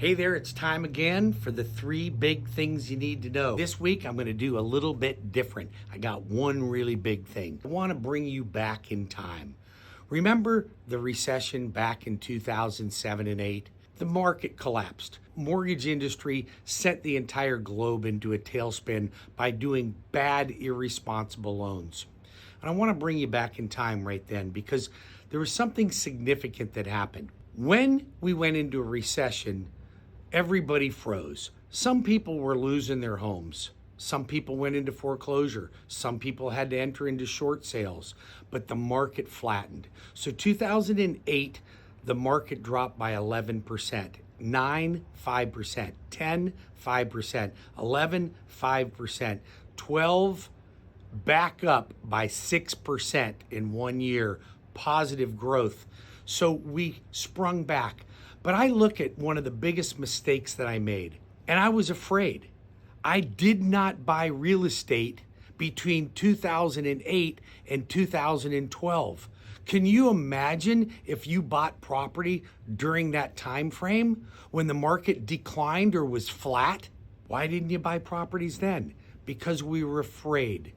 Hey there, it's time again for the 3 big things you need to know. This week, I'm going to do a little bit different. I got one really big thing. I want to bring you back in time. Remember the recession back in 2007 and 8? The market collapsed. Mortgage industry sent the entire globe into a tailspin by doing bad, irresponsible loans. And I want to bring you back in time right then because there was something significant that happened. When we went into a recession, everybody froze. Some people were losing their homes. Some people went into foreclosure. Some people had to enter into short sales, but the market flattened. So 2008, the market dropped by 11%, 9, 5%, 10, 5%, 11, 5%, 12, back up by 6% in 1 year, positive growth. So we sprung back. But I look at one of the biggest mistakes that I made, and I was afraid. I did not buy real estate between 2008 and 2012. Can you imagine if you bought property during that time frame when the market declined or was flat? Why didn't you buy properties then? Because we were afraid.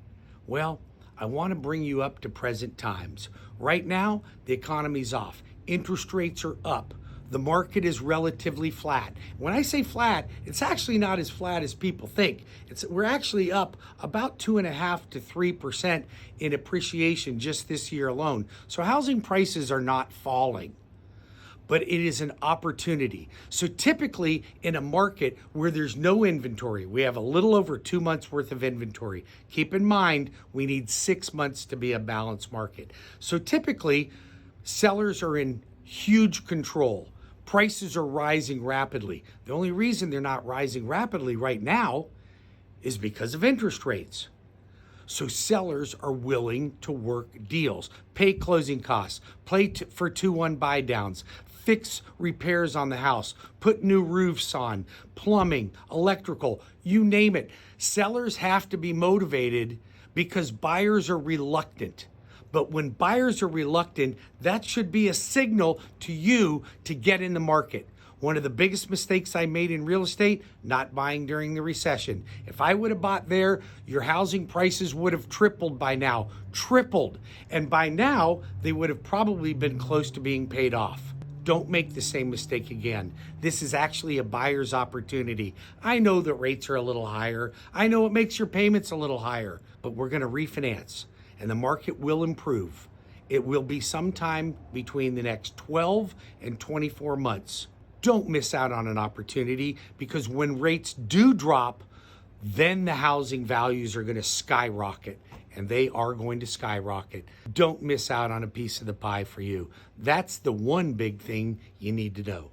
Well, I want to bring you up to present times. Right now, the economy's off. Interest rates are up. The market is relatively flat. When I say flat, it's actually not as flat as people think. We're actually up about 2.5 to 3% in appreciation just this year alone. So housing prices are not falling, but it is an opportunity. So typically in a market where there's no inventory, we have a little over 2 months worth of inventory. Keep in mind, we need 6 months to be a balanced market. So typically sellers are in huge control. Prices are rising rapidly. The only reason they're not rising rapidly right now is because of interest rates. So sellers are willing to work deals, pay closing costs, for 2-1 buy downs, fix repairs on the house, put new roofs on, plumbing, electrical, you name it. Sellers have to be motivated because buyers are reluctant. But when buyers are reluctant, that should be a signal to you to get in the market. One of the biggest mistakes I made in real estate, not buying during the recession. If I would have bought there, your housing prices would have tripled by now, tripled. And by now, they would have probably been close to being paid off. Don't make the same mistake again. This is actually a buyer's opportunity. I know that rates are a little higher. I know it makes your payments a little higher, but we're going to refinance. And the market will improve. It will be sometime between the next 12 and 24 months. Don't miss out on an opportunity because when rates do drop, then the housing values are going to skyrocket, and they are going to skyrocket. Don't miss out on a piece of the pie for you. That's the one big thing you need to know.